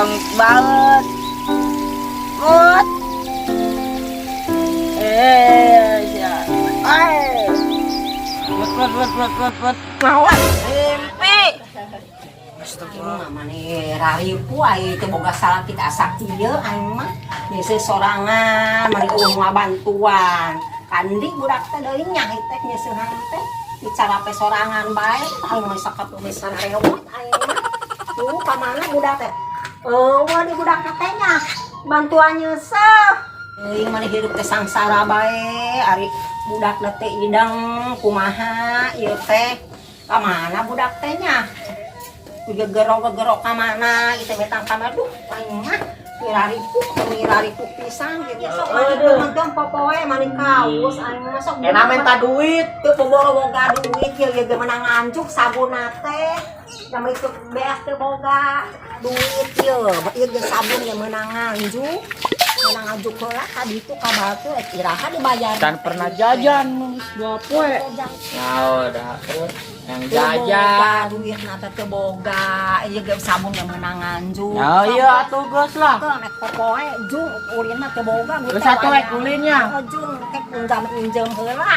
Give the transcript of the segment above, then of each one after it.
tong banget. Put. Ya. Put. Mawat. Mimpi. Astagfirullah maneh raripu aya teu boga salah kita sakti ieu aing mah geus sorangan mari ulun ngabantuan kandi budak teh deui nyahit teh nyeusehan teh bicara pe sorangan bae aing mah sakap geus sarewot aing mah tuh ka mana budak teh di budak teh nya bantuan nyeuseuh euy maneh hirup teh sangsara bae ari budak teh idang kumaha ieu teh ka mana budak teh nya gegerok ka mana kita betang kamar duh aing mah miraripu pisang gitu sok mah popoe mani kaus aing mah sok Kena minta duit teu boga duit ieu ge menang anjuk sabunna teh da itu beas teu boga duit ieu ge sabun ge menang anjuk heula tadi itu ka batu iraha dibayar dan pernah jajan dua poe. Nah, udah yang jajan duit nata teu boga ieu ge sabun ge menang anjuk oh iya atuh geus lah nek popoe jung ulin mah teu boga geus atuh rek ulinnya jung tek pinjam heula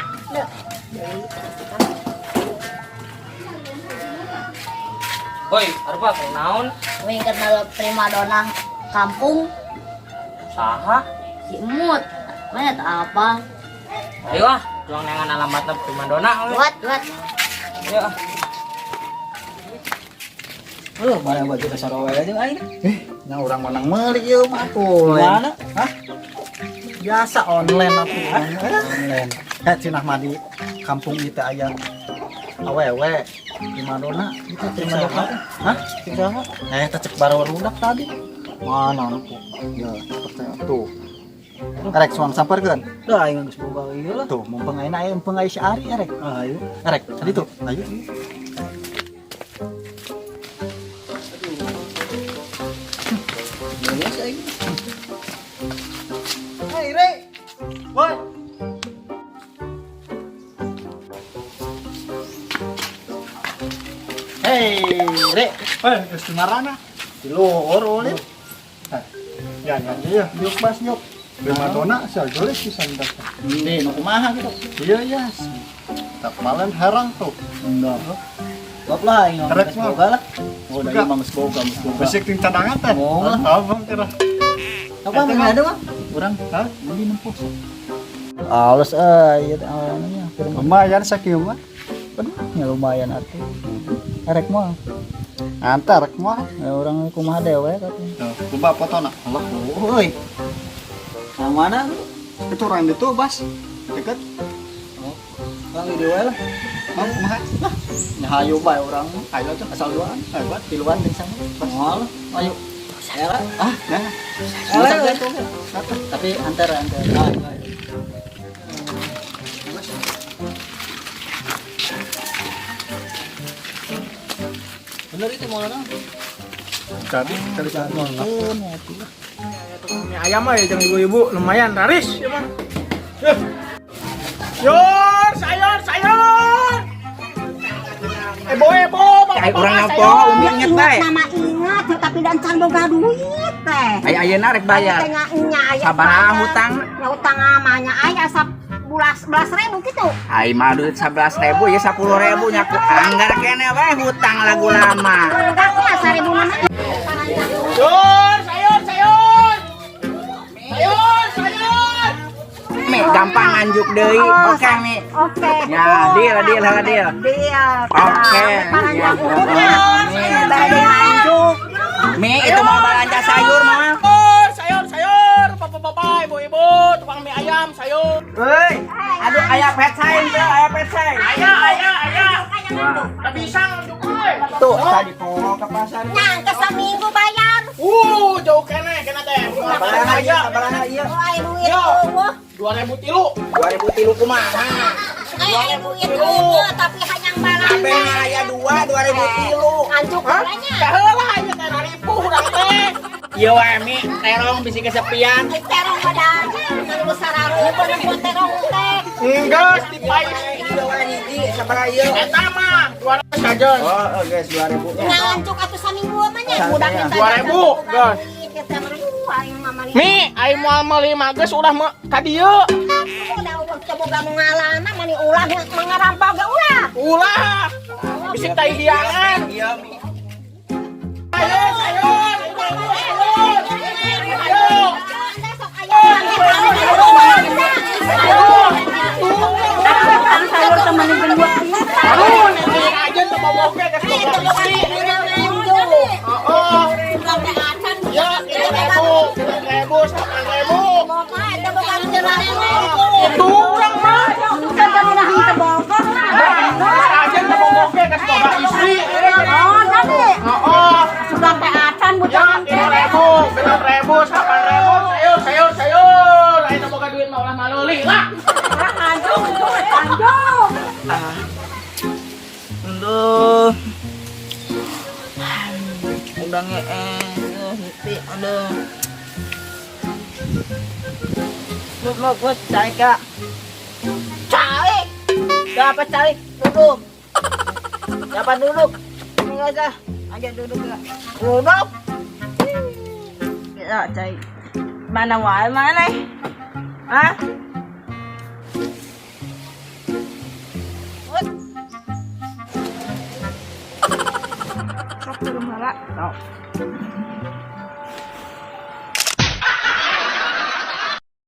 Woi, arba naon? Wing kenal primadona kampung Saha? si Emut. Mana apa? Ayo ah, tuang nengan alamatna primadona. Buat. Ayo ah. Mana baju dasar awe aja aing. Nya urang menang meuli ieu mah tuh. Mana? Hah? Biasa online atuh. Online. Cenah mah di kampung ieu teh aya awewe di Madona itu terima doa. Hah? Kumaha? Teh cek barudak tadi. Mana atuh? Ya, percaya tuh. Rek suang samperkeun. Da aing geus boga ieu lah. Tuh, mumpung ayeuna aya mumpung aya si Ari rek. Ayo. Rek, tadi tuh. Ayo. Hai Re. Boy. Hei, Re. Geus tunarana. Di luhur ulin. Ya, yuk Mas, yuk. Primadona sageus pisan dah. Ini nu kumaha gitu. Iya. Tak malen herang tuh. Enggak. Gap lah aing Rek boga lah. Oh, da emang geus boga. Besik ting cadangan teh. Oh, Abang kira. apa mana ada mah? Urang, hah? Beli nempos. Alas ieu teh awalnya. Lumayan sakieu mah. Bener lumayan atuh. Rek mah. Antar rek mah. Orang kumaha dewe katanya. Tuh, coba fotona. Allah. Woi. Yang mana? Itu orang itu, Bas. Deket. Orang di dewe lah. Mau kumaha? Nya hayu bae urang. Ayo tuh. Asal luan. Hebat. Tiluan di sana. Moal. Ayo. Ya lah. Nah. Tapi antar. Ayo. Bener itu mau orang. Jadi kali Mie ayam mah ya jangan ibu-ibu lumayan laris ya mah. Sayur. Ebo. Kayak orang apa umi inget bae. nama ingat tapi dan can boga duit teh Aya ayeuna rek bayar. Sabaraha hutang? Ya hutang amanya aya 11.000 gitu. Ai mah duit 11.000 ya 10.000 nya ku anggar kene bae hutang lagu lama. Enggak ya 1.000 namanya. Sayur. Mi gampang anjuk deui. Oke Mi. Oke. Ya, deal. Dia. Oke. Paranja Ya, umurnya. Mi. Bade anjuk. Mi itu mau belanja sayur mah. Sayur. Bapak, ibu-ibu, tukang mie ayam, sayur. Heuy, aduh aya petsaing teh, aya petsaing. Aya. Da pisang juga we. Tuh, tadi poho ke pasar. Nyangke seminggu bayar. Jauh kene teh. Sabaraha ieu? Oh, ayo duit Yo. tuh. 2000 tilu. 2003 kumaha? Ayo duit tuh, tapi hanya Kabeh balanya. aya 2 2003. Anjuk balanya. Saheula ieu teh ribu urang teh. Ieu wae Mi, terong bisi kesepian. Terong badanya, kalau sararu bener terong teh. Enggeus dipaes. Sabaraha ieu? Eta mah 200 saja. Oh, guys 2000 nya. Nganjuk atuh saminggu mah nya. budak saya. kita 2000, guys. kita berdua yang mama nih. Mi, aing moal meuli mages ulah ka dieu. Udah coba kamu ngalana mani ulah mengerampok ge ulah. Ulah. Bisik tai hiangan. Iya, Mi. Ayo, sayur. Sayur temenin berdua. Aduh, nanti aja tuh boboke ke sekolah istri. Oh, ya, 3.000, 8.000. Itu orang mah. Aja tuh boboke ke sekolah istri. Oh, ya, 3.000, 8.000, sayur. Ayo boga duit mah ulah maluli lah. Aduh. Udah hiti, aduh. Buat cari kak. Cari. Dapat cari, duduk. Dapat duduk. Enggak usah. Aja duduk ya. Duduk. Ya, cari. Mana wae mana? Hah? Satu rumah lah.